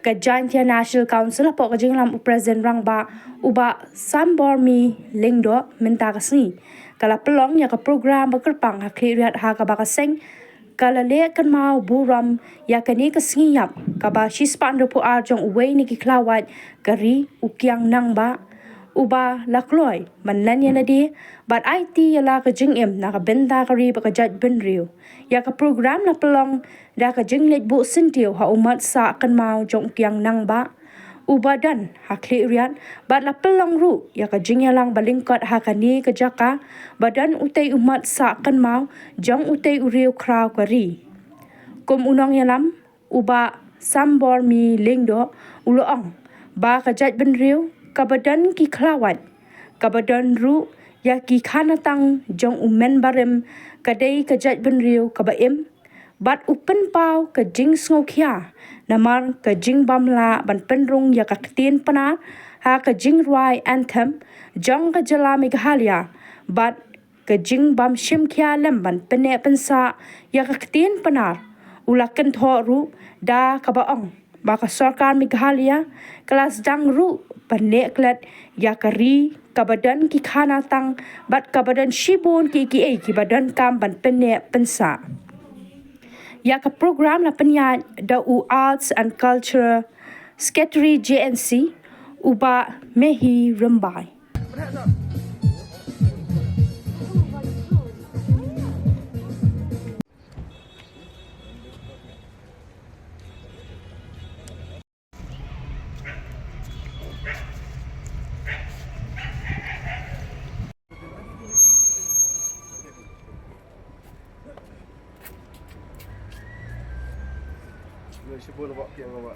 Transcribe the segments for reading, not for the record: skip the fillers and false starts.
ka Jantia National Council po ka jinglam President rang ba uba Sambor mi lingdo minta kasni kala pelong ya ka program bakerpang ha klirat ha ka bakaseng kala le kan mau buram ya kani kasni yap ka ba shispan ro po arjong uwe ni ki klawat kari ukyang nang ba uba lakloi manlan ya na di but IT ya la ka jing em na ka benda kari ba ka jat ben riu ya ka program na pelong da ka jing let bu sintiu ha umat sa kan mau jong kyang nang ba uba dan ha klirat but la pelong ru ya ka jing ya lang balingkot ha kani ka jaka badan utai umat sa kan mau jong utai uriu kraw kari kum unong ya lam uba Sambor mi lingdo uloong ba ka jat ben riu kabadan ki klawat kabadan ru ya ki khanatang jong umen barem kadai kajat benriu kabaim bat upen pau ka jing sngokhya namar ka jing bamla ban penrung ya ka tin pana ha ka jing rwai anthem jong ka jala meghalya bat ka jing bam shim khya lem ban pene pensa ya ka tin panar ulakan thoru da kabaong baka sarkar Meghalaya kelas dang ru paneklet ya kari kabadan ki khana tang bat kabadan shibun ki ki badan kam ban pene pensa ya ka program la penya da u arts and culture secretary JNC uba mehi rambai Boleh bawa ke bawa.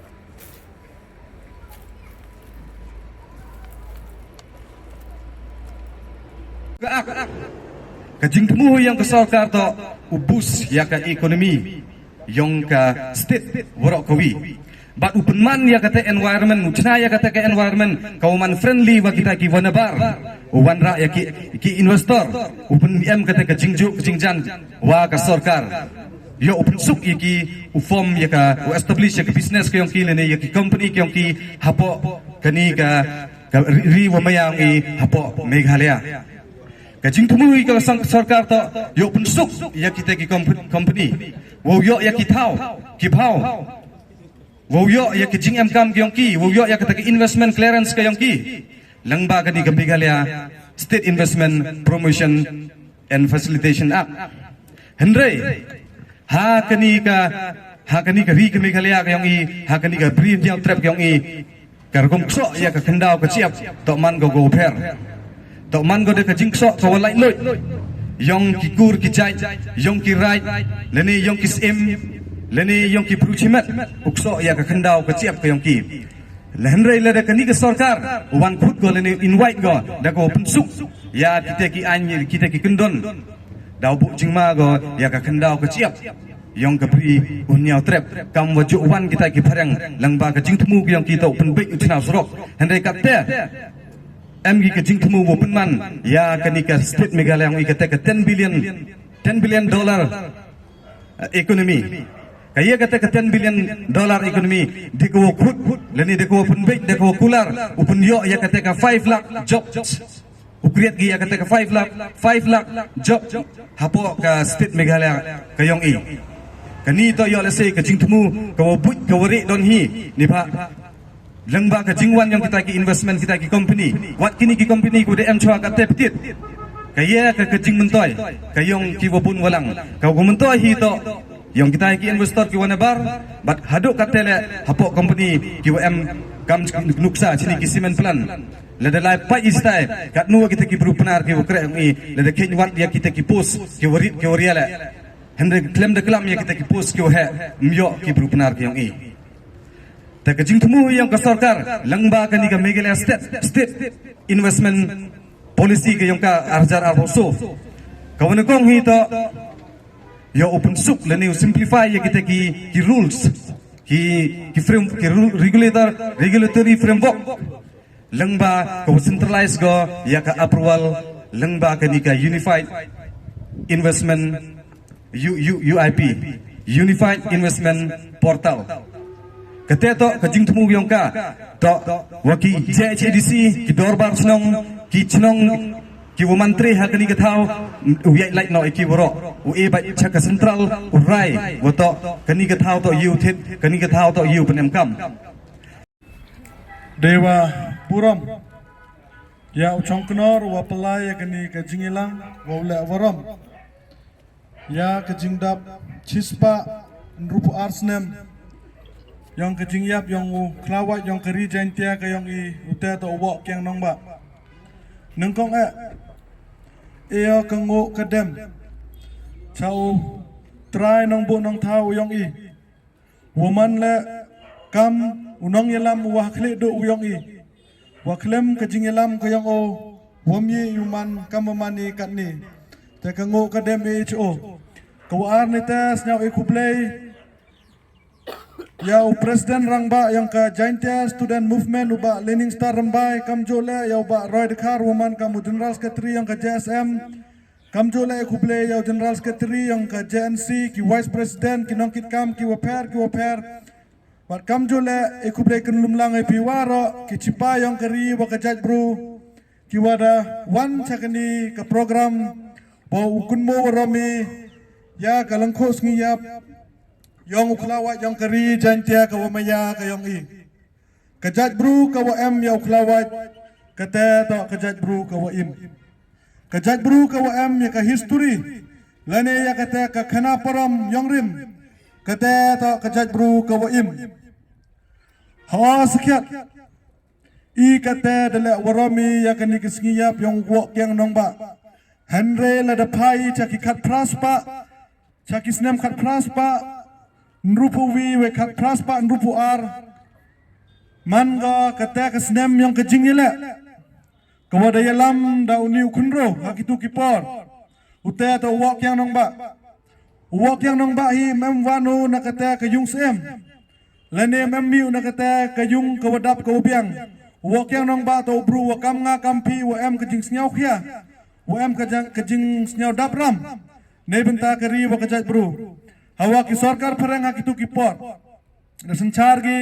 Kajing temu yang kesarkar to ubus ya ka ekonomi yang ka state worok kawi. But open man ya kata environment, uchna ya kata ke environment, kauman friendly wa kita ki wanabar, wanra ya ki investor, open M kata ke jingjan wa ka sarkar. Yo open suk iki form ya ka establish ya ka business ka yung ki lene ya ki company ka yung ki hapo kani ka ri wa mayang i hapo Meghalaya kajing tumui ka sarkar to yo open suk ya kita ki company wo yo ya ki thau ki phau wo yo ya ki jing em kam ka yung ki wo yo ya ka investment clearance ka yung ki langba kani ka Meghalaya State Investment Promotion and Facilitation Act Henry ha kani ka ri ka Meghalaya ka yung i ha kani ka brief yang trap ka yung i karkom kso ya ka khandao ka chiap to man go pher to man go de ka jingso ka walai loi yung ki kur ki jai yung ki rai leni yung ki sim leni yung ki pruchimat ukso ya ka khandao ka chiap ka yung ki lehnrei le de kani ka sarkar wan khut go leni invite go da go pensuk ya kita ki anyi kita ki kendon dau bu jingma go ya ka khandao ka chiap yang ka pri unyau trap kam waju wan kita ki pharang langba ka jingthmu ki yang kita open big utna surok handai kapte em ki ka jingthmu open man ya kani ka state Meghalaya yang ikate ka 10 billion dollar economy kaya kata ka 10 billion dollar economy diko khut leni diko open big diko kular open yo ya kata ka 5 lakh jobs ukriat gi ya kata ka 5 lakh job hapo ka state Meghalaya kayong i kani to yo lese ka jingthmu ka wabut ka wari don hi ni pha langba ka jingwan yang kita ki investment kita ki company wat kini ki company ku de em chwa ka te petit kaya ka jing mentoy kayong ki wabun walang ka gumentoy hi to yang kita ki investor ki wanabar but haduk ka tele hapo company ki wm kam nuksa sini ki cement plan lada lai pa istai kat nu kita ki berupenar ki ukre mi lada ken wat ya kita ki post ki wari ala Henry claim de kelam ya kita ki post ki he myo ki berupenar ki yang i ta ka jing temu yang ka sarkar langba ka ni ka Meghalaya state investment policy ki yang ka arjar arso kawan kong hi to yo open suk leni simplify ya kita ki rules ki regulatory framework langba ko centralize go ya ka approval langba ka ni ka unified investment UIP Unified Investment Portal kete to kajing temu yang ka to waki JHDC ki dorbar snong ki chnong ki wo mantri hakani kathau uyai like no ki woro u e ba chaka central u rai wo to kani kathau to yu thit kani kathau to yu penem kam Dewa Puram ya uchongknor wa pelai kani kajingilang wa ula waram ya kajingdap chispa nrupu arsnem yang kajingyap yang u klawat yang keri jantia ka yang i uta to wok yang nong ba nengkong eo kango kadem chau try nong bu nong thau yang i woman le kam unong yelam wa khle do yang i wa klem kajingelam ka yang o wamye yuman kamamani katni te kango kadem ho kawar ni tes nyau i kuplay ya presiden rangba yang ka jaintia student movement uba lening star rambai kamjole ya uba roy dekar woman kamu general secretary yang ka JSM kamjole kuble ya general secretary yang ka JNC ki vice president ki nongkit kam ki waper wat kamjole kuble kenlumlang piwaro ki cipa yang keri wa ka jaj bro ki wada wan chakani ka program bau kunmo warami ya kalangko ngiyap yang uklawat yang keri jantia ka wamaya ka yang i kajat bru ka wa em ya uklawat kata ta kajat bru ka wa im kajat bru ka wa em ya ka history lane ya kata ka khana param yang rim kata ta kajat bru ka wa im ha sekiat i kata dale warami ya kani kisngiyap yang wok yang nongba Henry la da pai chaki khat praspa chaki snem khat praspa nrupu we kat praspa nrupu ar manga kata kesnem yang kejingile kawada yalam da uni ukunro hakitu kipor uta to wak yang nong ba hi mem wanu na kata ka yung sem lane mem miu na kata ka yung kawadap ka ubiang wak yang nong ba to bru wa kam nga kampi wa em kejing snyau khia wa em kejing snyau dapram ne benta kari wa kajat bru hawa ki sarkar perang hak itu kipor dasencar gi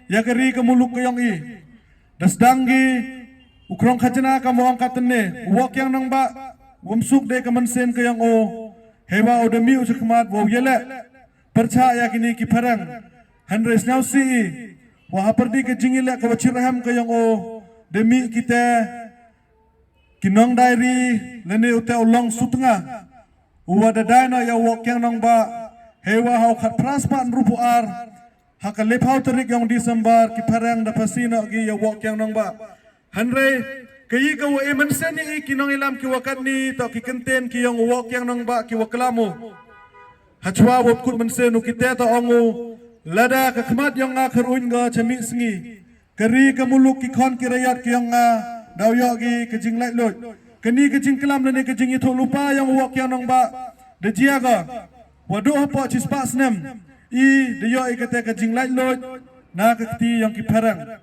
ya keri ke muluk ke yang i dasdangi ukrong khajana ka mo angkatne wok yang nang ba wumsuk de ka mansen ke yang o hewa o demi usukmat wo yele percaya kini ki perang handres now si wa haperdi ke jingile ka wachirham ke yang o demi kita kinong dairi lene uta ulong sutnga uwa dadana ya wok yang nang ba hewa hau khat praspan rupu ar haka lepau terik yang Desember ki parang da pasina gi ya wok yang nong ba hanre kayi ka wa emensen ni ki nong ilam ki wakat ni to ki kenten ki yang wok yang nong ba ki waklamu hachwa wop kut mensen ki te to ongu lada ka khmat yang nga kharuin ga chami sngi kari ka muluk ki khon ki rayat ki yang nga daw yo gi ka jing lai lot kani ka jing kelam ne ka jing itho lupa yang wok yang nong ba de jia ga waduh apa cispa snem i de yo ikate ka jing lai lot na ka ti yang ki parang